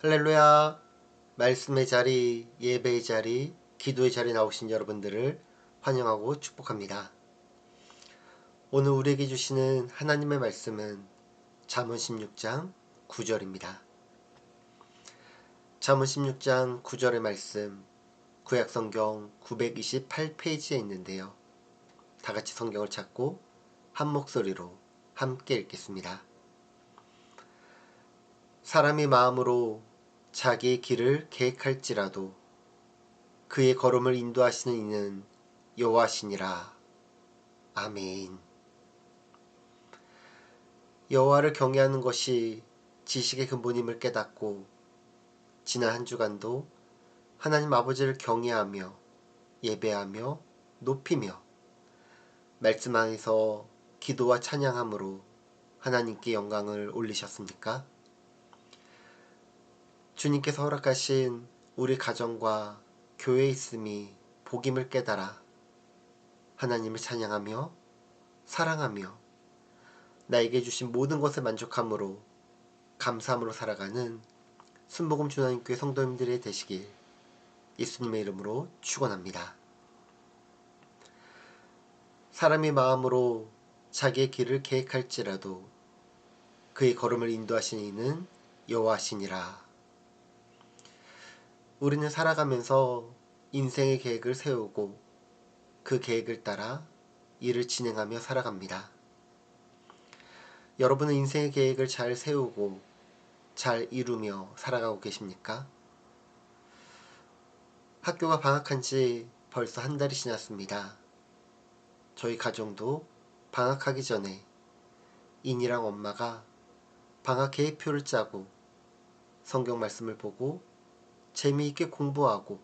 할렐루야. 말씀의 자리, 예배의 자리, 기도의 자리 나오신 여러분들을 환영하고 축복합니다. 오늘 우리에게 주시는 하나님의 말씀은 잠언 16장 9절입니다. 잠언 16장 9절의 말씀, 구약성경 928페이지에 있는데요. 다같이 성경을 찾고 한 목소리로 함께 읽겠습니다. 사람이 마음으로 자기의 길을 계획할지라도 그의 걸음을 인도하시는 이는 여호와시니라. 아멘. 여호와를 경외하는 것이 지식의 근본임을 깨닫고 지난 한 주간도 하나님 아버지를 경외하며 예배하며 높이며 말씀 안에서 기도와 찬양함으로 하나님께 영광을 올리셨습니까? 주님께서 허락하신 우리 가정과 교회에 있음이 복임을 깨달아 하나님을 찬양하며 사랑하며 나에게 주신 모든 것을 만족함으로 감사함으로 살아가는 순복음 주나님교회 성도님들이 되시길 예수님의 이름으로 축원합니다. 사람이 마음으로 자기의 길을 계획할지라도 그의 걸음을 인도하시는 이는 여호와시니라. 우리는 살아가면서 인생의 계획을 세우고 그 계획을 따라 일을 진행하며 살아갑니다. 여러분은 인생의 계획을 잘 세우고 잘 이루며 살아가고 계십니까? 학교가 방학한 지 벌써 한 달이 지났습니다. 저희 가정도 방학하기 전에 인이랑 엄마가 방학 계획표를 짜고 성경 말씀을 보고 재미있게 공부하고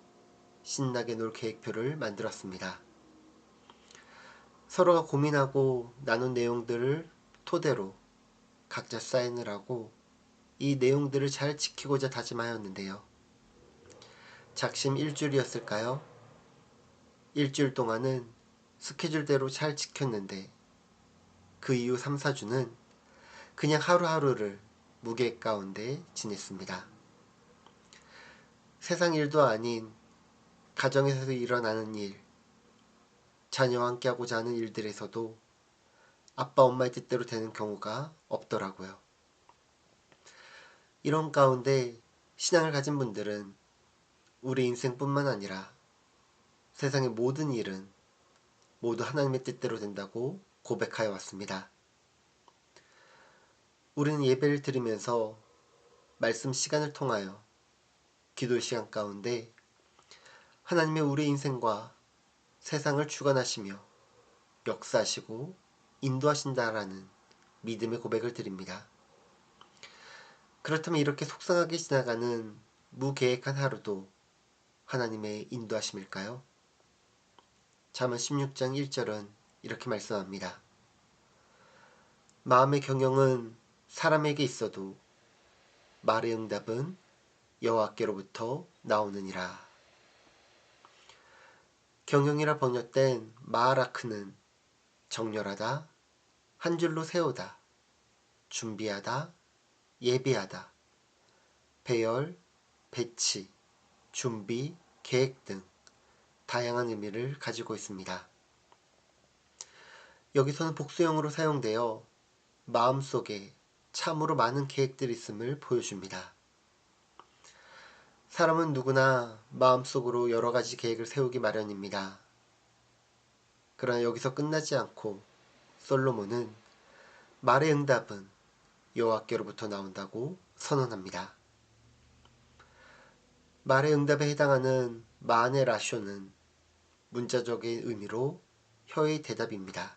신나게 놀 계획표를 만들었습니다. 서로가 고민하고 나눈 내용들을 토대로 각자 사인을 하고 이 내용들을 잘 지키고자 다짐하였는데요. 작심 일주일이었을까요? 일주일 동안은 스케줄대로 잘 지켰는데 그 이후 3, 4주는 그냥 하루하루를 무계획 가운데 지냈습니다. 세상 일도 아닌 가정에서 일어나는 일, 자녀와 함께하고자 하는 일들에서도 아빠 엄마의 뜻대로 되는 경우가 없더라고요. 이런 가운데 신앙을 가진 분들은 우리 인생뿐만 아니라 세상의 모든 일은 모두 하나님의 뜻대로 된다고 고백하여 왔습니다. 우리는 예배를 드리면서 말씀 시간을 통하여 기도 시간 가운데 하나님의 우리 인생과 세상을 주관하시며 역사하시고 인도하신다라는 믿음의 고백을 드립니다. 그렇다면 이렇게 속상하게 지나가는 무계획한 하루도 하나님의 인도하심일까요? 잠언 16장 1절은 이렇게 말씀합니다. 마음의 경영은 사람에게 있어도 말의 응답은 여호와께로부터 나오느니라. 경영이라 번역된 마라크는 정렬하다, 한 줄로 세우다, 준비하다, 예비하다, 배열, 배치, 준비, 계획 등 다양한 의미를 가지고 있습니다. 여기서는 복수형으로 사용되어 마음속에 참으로 많은 계획들이 있음을 보여줍니다. 사람은 누구나 마음속으로 여러 가지 계획을 세우기 마련입니다. 그러나 여기서 끝나지 않고 솔로몬은 말의 응답은 여호와께로부터 나온다고 선언합니다. 말의 응답에 해당하는 마네 라쇼는 문자적인 의미로 혀의 대답입니다.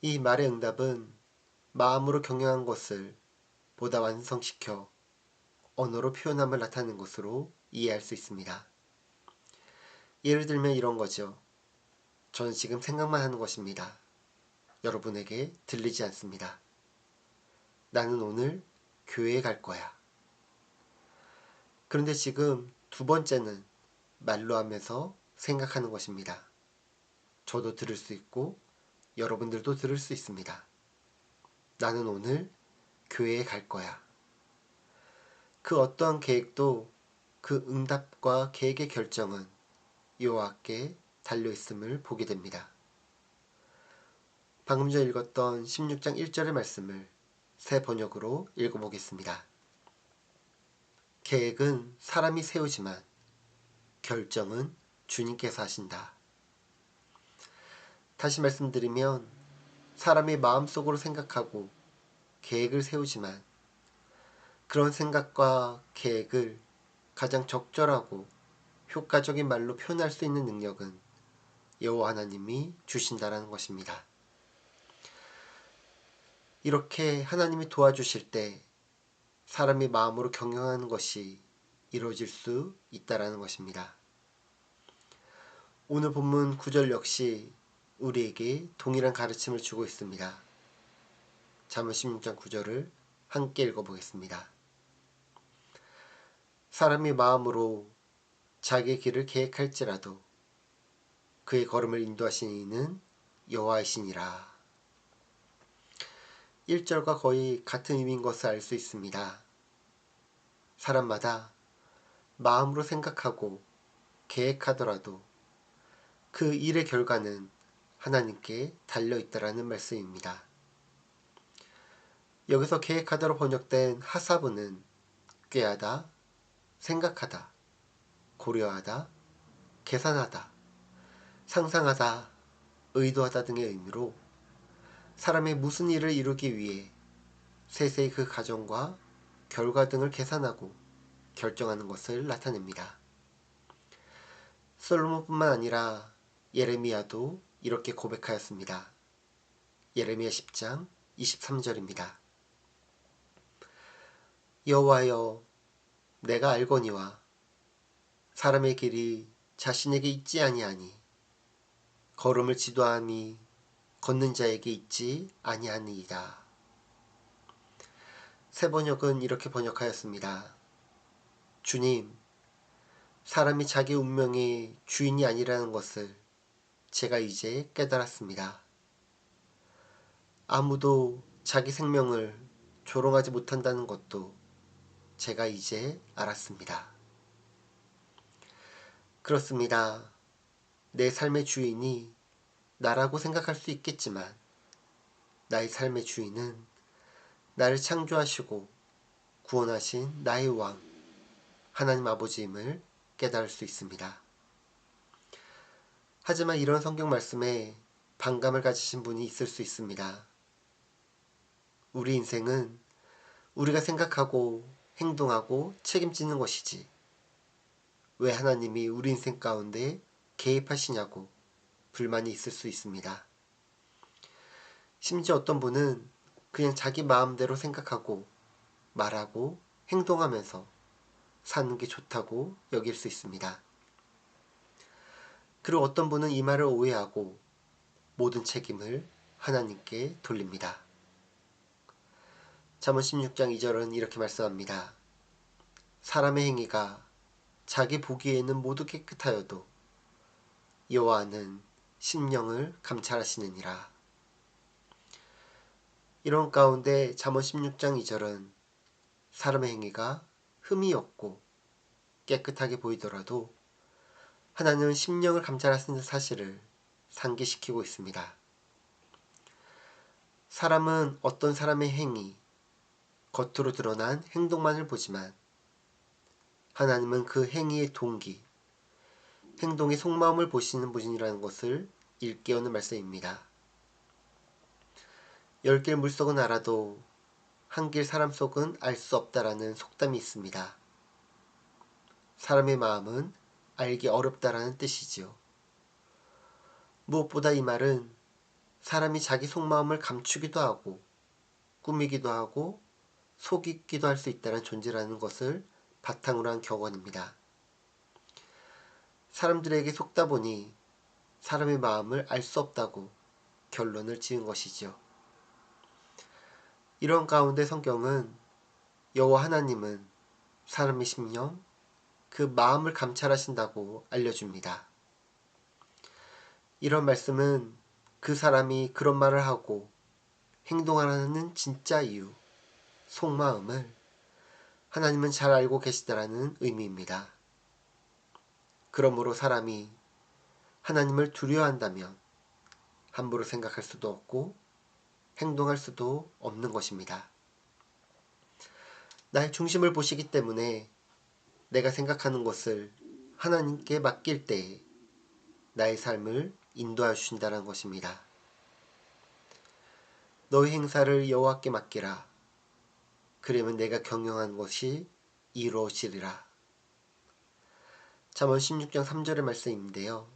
이 말의 응답은 마음으로 경영한 것을 보다 완성시켜 언어로 표현함을 나타내는 것으로 이해할 수 있습니다. 예를 들면 이런 거죠. 저는 지금 생각만 하는 것입니다. 여러분에게 들리지 않습니다. 나는 오늘 교회에 갈 거야. 그런데 지금 두 번째는 말로 하면서 생각하는 것입니다. 저도 들을 수 있고 여러분들도 들을 수 있습니다. 나는 오늘 교회에 갈 거야. 그 어떠한 계획도 그 응답과 계획의 결정은 여호와께 달려있음을 보게 됩니다. 방금 전 읽었던 16장 1절의 말씀을 새 번역으로 읽어보겠습니다. 계획은 사람이 세우지만 결정은 주님께서 하신다. 다시 말씀드리면 사람이 마음속으로 생각하고 계획을 세우지만 그런 생각과 계획을 가장 적절하고 효과적인 말로 표현할 수 있는 능력은 여호와 하나님이 주신다라는 것입니다. 이렇게 하나님이 도와주실 때 사람이 마음으로 경영하는 것이 이루어질 수 있다라는 것입니다. 오늘 본문 9절 역시 우리에게 동일한 가르침을 주고 있습니다. 잠언 16장 9절을 함께 읽어보겠습니다. 사람이 마음으로 자기의 길을 계획할지라도 그의 걸음을 인도하시는 이는 여호와이시니라. 1절과 거의 같은 의미인 것을 알 수 있습니다. 사람마다 마음으로 생각하고 계획하더라도 그 일의 결과는 하나님께 달려있다라는 말씀입니다. 여기서 계획하다로 번역된 하사브는 꾀하다, 생각하다, 고려하다, 계산하다, 상상하다, 의도하다 등의 의미로 사람이 무슨 일을 이루기 위해 세세히 그 과정과 결과 등을 계산하고 결정하는 것을 나타냅니다. 솔로몬뿐만 아니라 예레미야도 이렇게 고백하였습니다. 예레미야 10장 23절입니다. 여호와여, 내가 알거니와 사람의 길이 자신에게 있지 아니하니 걸음을 지도함이 걷는 자에게 있지 아니하니이다. 새 번역은 이렇게 번역하였습니다. 주님, 사람이 자기 운명의 주인이 아니라는 것을 제가 이제 깨달았습니다. 아무도 자기 생명을 조롱하지 못한다는 것도 제가 이제 알았습니다. 그렇습니다. 내 삶의 주인이 나라고 생각할 수 있겠지만 나의 삶의 주인은 나를 창조하시고 구원하신 나의 왕 하나님 아버지임을 깨달을 수 있습니다. 하지만 이런 성경 말씀에 반감을 가지신 분이 있을 수 있습니다. 우리 인생은 우리가 생각하고 행동하고 책임지는 것이지 왜 하나님이 우리 인생 가운데 개입하시냐고 불만이 있을 수 있습니다. 심지어 어떤 분은 그냥 자기 마음대로 생각하고 말하고 행동하면서 사는 게 좋다고 여길 수 있습니다. 그리고 어떤 분은 이 말을 오해하고 모든 책임을 하나님께 돌립니다. 잠언 16장 2절은 이렇게 말씀합니다. 사람의 행위가 자기 보기에는 모두 깨끗하여도 여호와는 심령을 감찰하시느니라. 이런 가운데 잠언 16장 2절은 사람의 행위가 흠이 없고 깨끗하게 보이더라도 하나님은 심령을 감찰하시는 사실을 상기시키고 있습니다. 사람은 어떤 사람의 행위, 겉으로 드러난 행동만을 보지만 하나님은 그 행위의 동기, 행동의 속마음을 보시는 분이라는 것을 일깨우는 말씀입니다. 10길 물속은 알아도 한 길 사람 속은 알 수 없다라는 속담이 있습니다. 사람의 마음은 알기 어렵다라는 뜻이지요. 무엇보다 이 말은 사람이 자기 속마음을 감추기도 하고 꾸미기도 하고 속이기도 할 수 있다는 존재라는 것을 바탕으로 한 격언입니다. 사람들에게 속다 보니 사람의 마음을 알 수 없다고 결론을 지은 것이죠. 이런 가운데 성경은 여호와 하나님은 사람의 심령, 그 마음을 감찰하신다고 알려줍니다. 이런 말씀은 그 사람이 그런 말을 하고 행동하는 진짜 이유, 속마음을 하나님은 잘 알고 계시다라는 의미입니다. 그러므로 사람이 하나님을 두려워한다면 함부로 생각할 수도 없고 행동할 수도 없는 것입니다. 나의 중심을 보시기 때문에 내가 생각하는 것을 하나님께 맡길 때에 나의 삶을 인도하여 주신다는 것입니다. 너의 행사를 여호와께 맡기라. 그러면 내가 경영한 것이 이루어지리라. 잠언 16장 3절의 말씀인데요.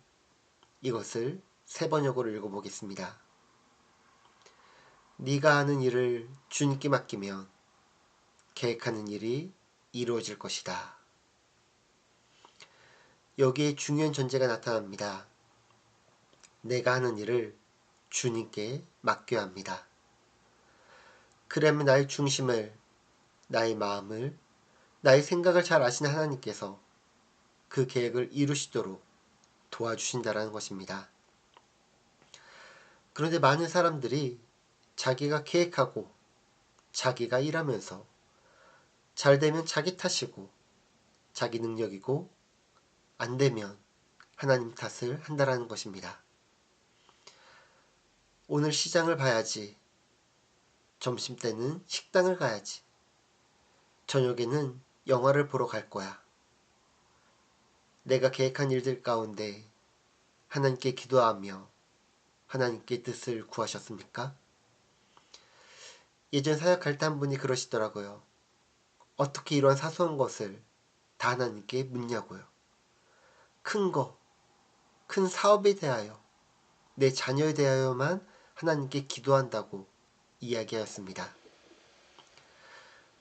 이것을 세 번역으로 읽어보겠습니다. 네가 하는 일을 주님께 맡기면 계획하는 일이 이루어질 것이다. 여기에 중요한 전제가 나타납니다. 내가 하는 일을 주님께 맡겨야 합니다. 그러면 나의 중심을, 나의 마음을, 나의 생각을 잘 아시는 하나님께서 그 계획을 이루시도록 도와주신다는 것입니다. 그런데 많은 사람들이 자기가 계획하고 자기가 일하면서 잘 되면 자기 탓이고 자기 능력이고 안 되면 하나님 탓을 한다라는 것입니다. 오늘 시장을 봐야지. 점심때는 식당을 가야지. 저녁에는 영화를 보러 갈 거야. 내가 계획한 일들 가운데 하나님께 기도하며 하나님께 뜻을 구하셨습니까? 예전 사역할 때 한 분이 그러시더라고요. 어떻게 이러한 사소한 것을 다 하나님께 묻냐고요. 큰 거, 큰 사업에 대하여, 내 자녀에 대하여만 하나님께 기도한다고 이야기하였습니다.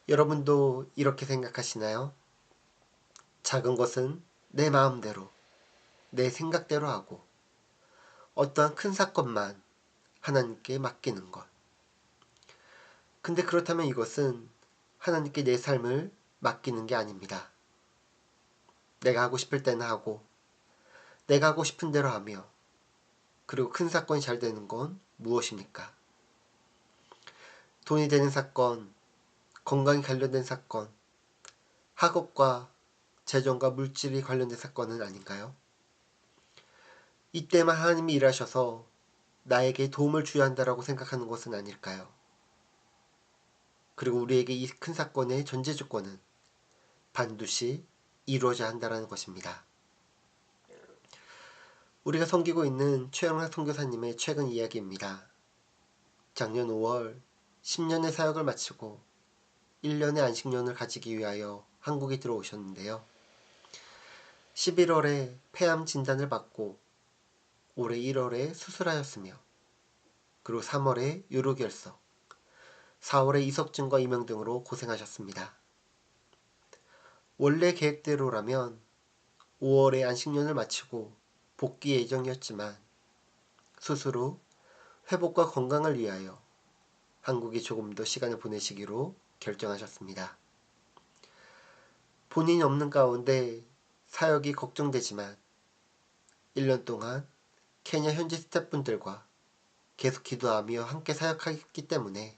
여러분도 이렇게 생각하시나요? 작은 것은 내 마음대로, 내 생각대로 하고 어떠한 큰 사건만 하나님께 맡기는 것. 근데 그렇다면 이것은 하나님께 내 삶을 맡기는 게 아닙니다. 내가 하고 싶을 때는 하고 내가 하고 싶은 대로 하며 그리고 큰 사건이 잘 되는 건 무엇입니까? 돈이 되는 사건, 건강이 관련된 사건, 학업과 재정과 물질이 관련된 사건은 아닌가요? 이때만 하나님이 일하셔서 나에게 도움을 주어야 한다라고 생각하는 것은 아닐까요? 그리고 우리에게 이 큰 사건의 전제 조건은 반드시 이루어져야 한다는 것입니다. 우리가 섬기고 있는 최영락 선교사님의 최근 이야기입니다. 작년 5월 10년의 사역을 마치고 1년의 안식년을 가지기 위하여 한국에 들어오셨는데요. 11월에 폐암 진단을 받고 올해 1월에 수술하였으며 그리고 3월에 요로결석, 4월에 이석증과 이명 등으로 고생하셨습니다. 원래 계획대로라면 5월에 안식년을 마치고 복귀 예정이었지만 수술 후 회복과 건강을 위하여 한국에 조금 더 시간을 보내시기로 결정하셨습니다. 본인이 없는 가운데 사역이 걱정되지만 1년 동안 케냐 현지 스태프분들과 계속 기도하며 함께 사역했기 때문에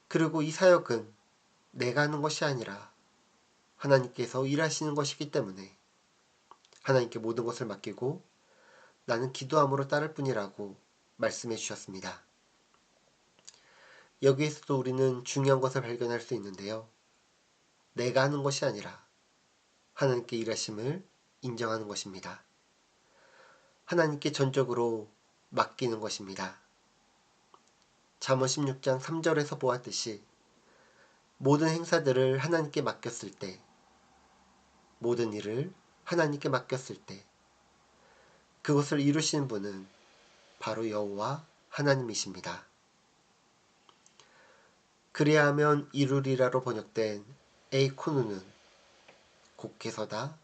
그리고 이 사역은 내가 하는 것이 아니라 하나님께서 일하시는 것이기 때문에 하나님께 모든 것을 맡기고 나는 기도함으로 따를 뿐이라고 말씀해 주셨습니다. 여기에서도 우리는 중요한 것을 발견할 수 있는데요. 내가 하는 것이 아니라 하나님께 일하심을 인정하는 것입니다. 하나님께 전적으로 맡기는 것입니다. 잠언 16장 3절에서 보았듯이 모든 행사들을 하나님께 맡겼을 때, 모든 일을 하나님께 맡겼을 때 그것을 이루시는 분은 바로 여호와 하나님이십니다. 그래야 하면 이루리라로 번역된 에이코누는 굳게 서다,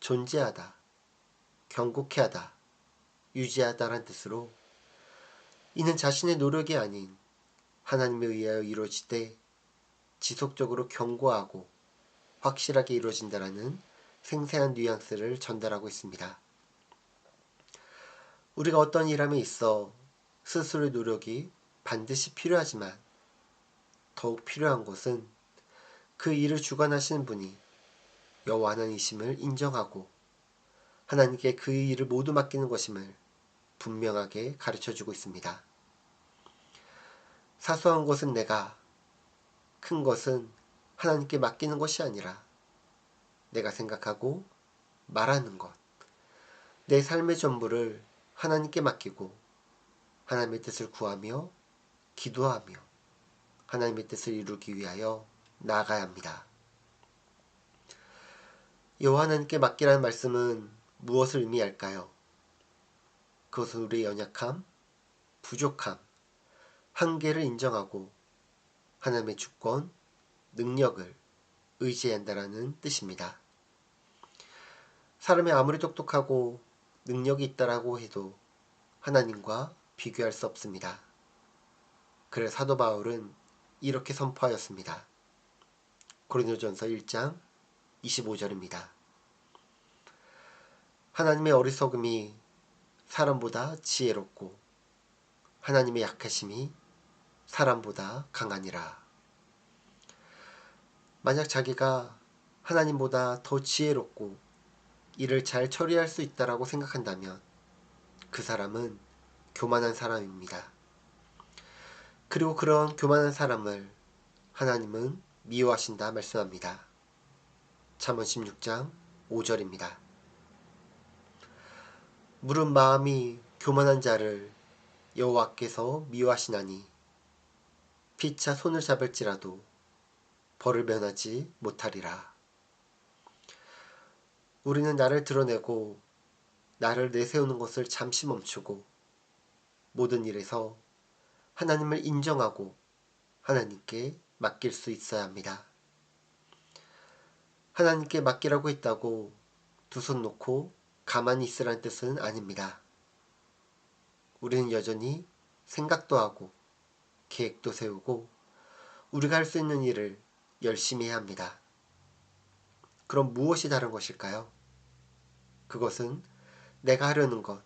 존재하다, 경고케 하다, 유지하다란 뜻으로 이는 자신의 노력이 아닌 하나님에 의하여 이루어지되 지속적으로 견고하고 확실하게 이루어진다라는 생생한 뉘앙스를 전달하고 있습니다. 우리가 어떤 일함에 있어 스스로의 노력이 반드시 필요하지만 더욱 필요한 것은 그 일을 주관하시는 분이 여호와 하나님이심을 인정하고 하나님께 그 일을 모두 맡기는 것임을 분명하게 가르쳐주고 있습니다. 사소한 것은 내가, 큰 것은 하나님께 맡기는 것이 아니라 내가 생각하고 말하는 것, 내 삶의 전부를 하나님께 맡기고 하나님의 뜻을 구하며 기도하며 하나님의 뜻을 이루기 위하여 나아가야 합니다. 여호와 하나님께 맡기라는 말씀은 무엇을 의미할까요? 그것은 우리의 연약함, 부족함, 한계를 인정하고 하나님의 주권, 능력을 의지해야 한다는 뜻입니다. 사람이 아무리 똑똑하고 능력이 있다라고 해도 하나님과 비교할 수 없습니다. 그래서 사도 바울은 이렇게 선포하였습니다. 고린도전서 1장 25절입니다. 하나님의 어리석음이 사람보다 지혜롭고 하나님의 약하심이 사람보다 강하니라. 만약 자기가 하나님보다 더 지혜롭고 일을 잘 처리할 수 있다라고 생각한다면 그 사람은 교만한 사람입니다. 그리고 그런 교만한 사람을 하나님은 미워하신다 말씀합니다. 잠언 16장 5절입니다. 무른 마음이 교만한 자를 여호와께서 미워하시나니 피차 손을 잡을지라도 벌을 면하지 못하리라. 우리는 나를 드러내고 나를 내세우는 것을 잠시 멈추고 모든 일에서 하나님을 인정하고 하나님께 맡길 수 있어야 합니다. 하나님께 맡기라고 했다고 두 손 놓고 가만히 있으라는 뜻은 아닙니다. 우리는 여전히 생각도 하고 계획도 세우고 우리가 할 수 있는 일을 열심히 해야 합니다. 그럼 무엇이 다른 것일까요? 그것은 내가 하려는 것,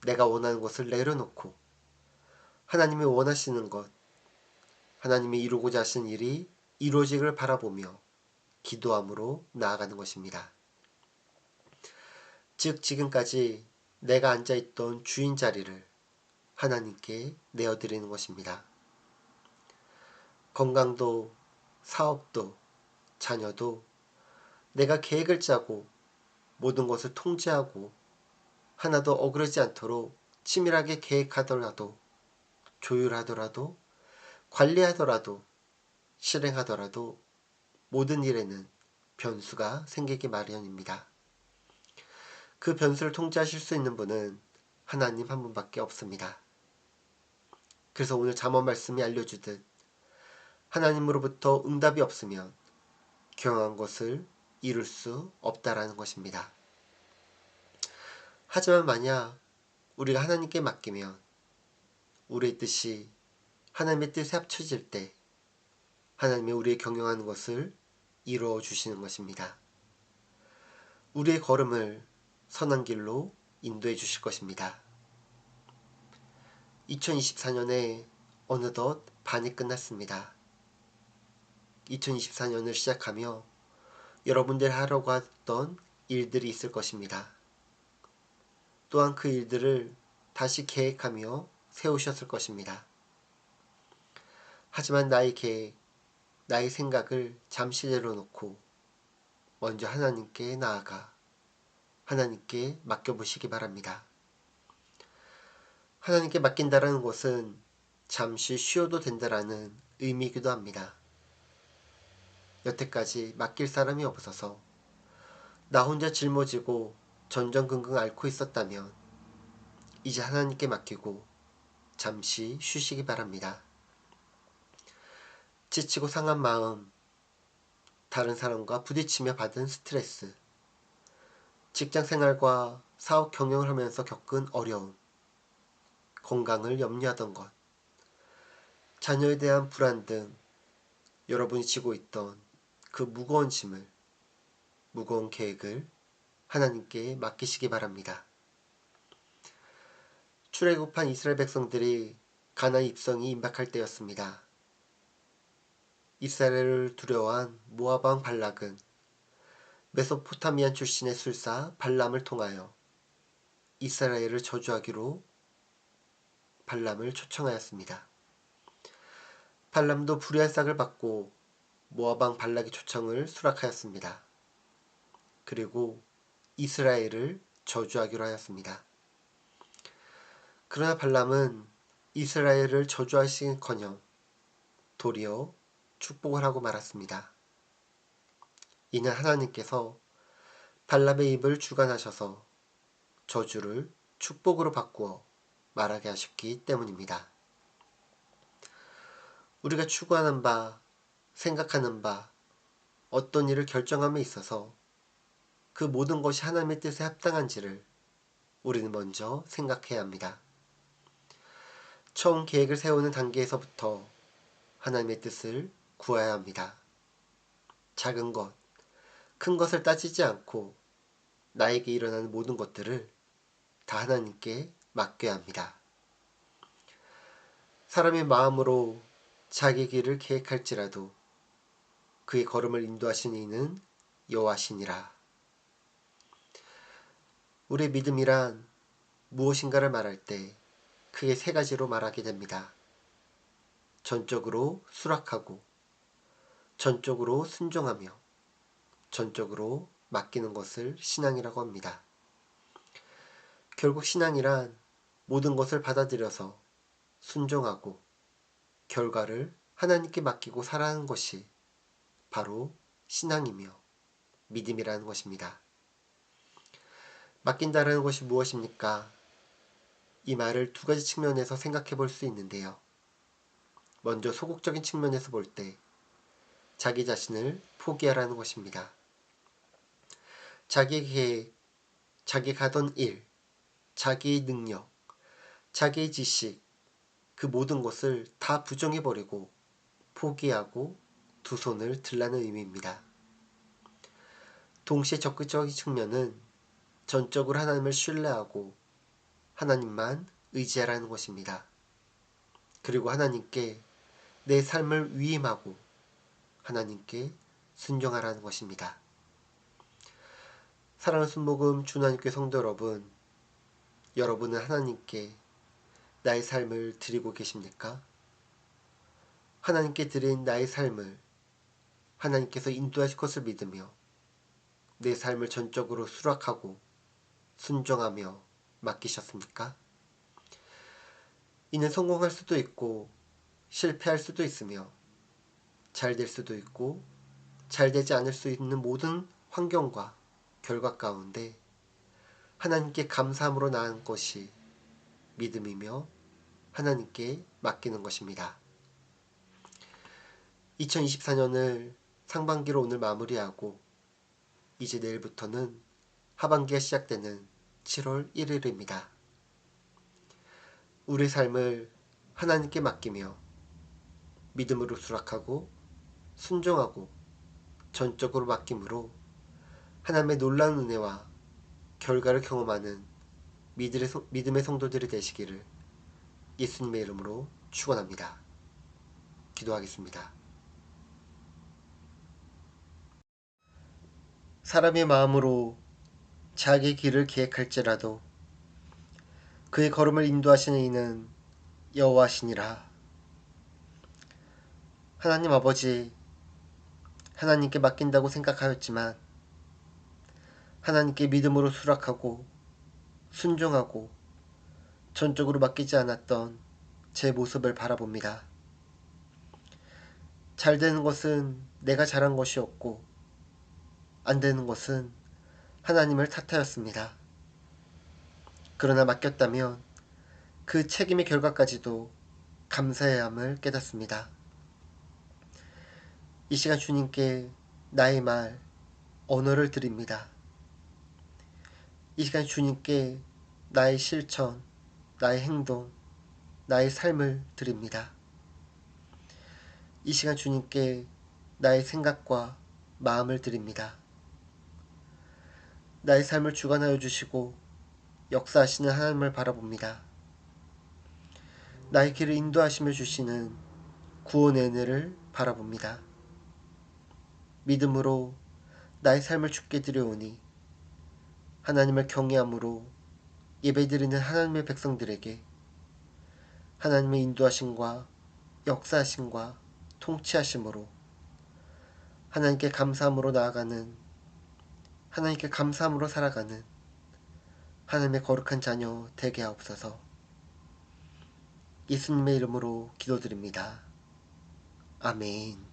내가 원하는 것을 내려놓고 하나님이 원하시는 것, 하나님이 이루고자 하신 일이 이루어지기를 바라보며 기도함으로 나아가는 것입니다. 즉 지금까지 내가 앉아있던 주인 자리를 하나님께 내어드리는 것입니다. 건강도, 사업도, 자녀도 내가 계획을 짜고 모든 것을 통제하고 하나도 어그러지 않도록 치밀하게 계획하더라도 조율하더라도 관리하더라도 실행하더라도 모든 일에는 변수가 생기기 마련입니다. 그 변수를 통제하실 수 있는 분은 하나님 한 분밖에 없습니다. 그래서 오늘 잠언 말씀이 알려주듯 하나님으로부터 응답이 없으면 경한 것을 이룰 수 없다라는 것입니다. 하지만 만약 우리가 하나님께 맡기면 우리의 뜻이 하나님의 뜻에 합쳐질 때 하나님이 우리의 경영하는 것을 이루어 주시는 것입니다. 우리의 걸음을 선한 길로 인도해 주실 것입니다. 2024년에 어느덧 반이 끝났습니다. 2024년을 시작하며 여러분들이 하려고 했던 일들이 있을 것입니다. 또한 그 일들을 다시 계획하며 세우셨을 것입니다. 하지만 나의 계획, 나의 생각을 잠시 내려놓고 먼저 하나님께 나아가 하나님께 맡겨보시기 바랍니다. 하나님께 맡긴다라는 것은 잠시 쉬어도 된다라는 의미이기도 합니다. 여태까지 맡길 사람이 없어서 나 혼자 짊어지고 전전긍긍 앓고 있었다면 이제 하나님께 맡기고 잠시 쉬시기 바랍니다. 지치고 상한 마음, 다른 사람과 부딪히며 받은 스트레스, 직장 생활과 사업 경영을 하면서 겪은 어려움, 건강을 염려하던 것, 자녀에 대한 불안 등 여러분이 지고 있던 그 무거운 짐을, 무거운 계획을 하나님께 맡기시기 바랍니다. 출애굽한 이스라엘 백성들이 가나안 입성이 임박할 때였습니다. 이스라엘을 두려워한 모압 왕 발락은 메소포타미안 출신의 술사 발람을 통하여 이스라엘을 저주하기로 발람을 초청하였습니다. 발람도 불의한 싹을 받고 모압 왕 발락의 초청을 수락하였습니다. 그리고 이스라엘을 저주하기로 하였습니다. 그러나 발람은 이스라엘을 저주하시긴커녕 도리어 축복을 하고 말았습니다. 이는 하나님께서 발람의 입을 주관하셔서 저주를 축복으로 바꾸어 말하게 하셨기 때문입니다. 우리가 추구하는 바, 생각하는 바, 어떤 일을 결정함에 있어서 그 모든 것이 하나님의 뜻에 합당한지를 우리는 먼저 생각해야 합니다. 처음 계획을 세우는 단계에서부터 하나님의 뜻을 구해야 합니다. 작은 것, 큰 것을 따지지 않고 나에게 일어나는 모든 것들을 다 하나님께 맡겨야 합니다. 사람의 마음으로 자기 길을 계획할지라도 그의 걸음을 인도하신 이는 여호와시니라. 우리의 믿음이란 무엇인가를 말할 때 크게 세 가지로 말하게 됩니다. 전적으로 수락하고, 전적으로 순종하며, 전적으로 맡기는 것을 신앙이라고 합니다. 결국 신앙이란 모든 것을 받아들여서 순종하고 결과를 하나님께 맡기고 살아가는 것이 바로 신앙이며 믿음이라는 것입니다. 맡긴다라는 것이 무엇입니까? 이 말을 두 가지 측면에서 생각해 볼 수 있는데요. 먼저 소극적인 측면에서 볼 때 자기 자신을 포기하라는 것입니다. 자기의 계획, 자기가 하던 일, 자기의 능력, 자기의 지식, 그 모든 것을 다 부정해버리고 포기하고 두 손을 들라는 의미입니다. 동시에 적극적인 측면은 전적으로 하나님을 신뢰하고 하나님만 의지하라는 것입니다. 그리고 하나님께 내 삶을 위임하고 하나님께 순종하라는 것입니다. 사랑하는 순복음 주하나님교회 성도 여러분, 여러분은 하나님께 나의 삶을 드리고 계십니까? 하나님께 드린 나의 삶을 하나님께서 인도하실 것을 믿으며 내 삶을 전적으로 수락하고 순종하며 맡기셨습니까? 이는 성공할 수도 있고 실패할 수도 있으며 잘 될 수도 있고 잘 되지 않을 수 있는 모든 환경과 결과 가운데 하나님께 감사함으로 나아가는 것이 믿음이며 하나님께 맡기는 것입니다. 2024년을 상반기로 오늘 마무리하고 이제 내일부터는 하반기가 시작되는 7월 1일입니다. 우리 삶을 하나님께 맡기며 믿음으로 수락하고 순종하고 전적으로 맡김으로 하나님의 놀라운 은혜와 결과를 경험하는 믿음의 성도들이 되시기를 예수님의 이름으로 축원합니다. 기도하겠습니다. 사람의 마음으로 자기 길을 계획할지라도 그의 걸음을 인도하시는 이는 여호와시니라. 하나님 아버지, 하나님께 맡긴다고 생각하였지만 하나님께 믿음으로 수락하고 순종하고 전적으로 맡기지 않았던 제 모습을 바라봅니다. 잘 되는 것은 내가 잘한 것이었고 안 되는 것은 하나님을 탓하였습니다. 그러나 맡겼다면 그 책임의 결과까지도 감사해야 함을 깨닫습니다. 이 시간 주님께 나의 말, 언어를 드립니다. 이 시간 주님께 나의 실천, 나의 행동, 나의 삶을 드립니다. 이 시간 주님께 나의 생각과 마음을 드립니다. 나의 삶을 주관하여 주시고 역사하시는 하나님을 바라봅니다. 나의 길을 인도하시며 주시는 구원의 은혜를 바라봅니다. 믿음으로 나의 삶을 주께 드려오니 하나님을 경외함으로 예배드리는 하나님의 백성들에게 하나님의 인도하심과 역사하심과 통치하심으로 하나님께 감사함으로 나아가는, 하나님께 감사함으로 살아가는 하나님의 거룩한 자녀 되게 하옵소서. 예수님의 이름으로 기도드립니다. 아멘.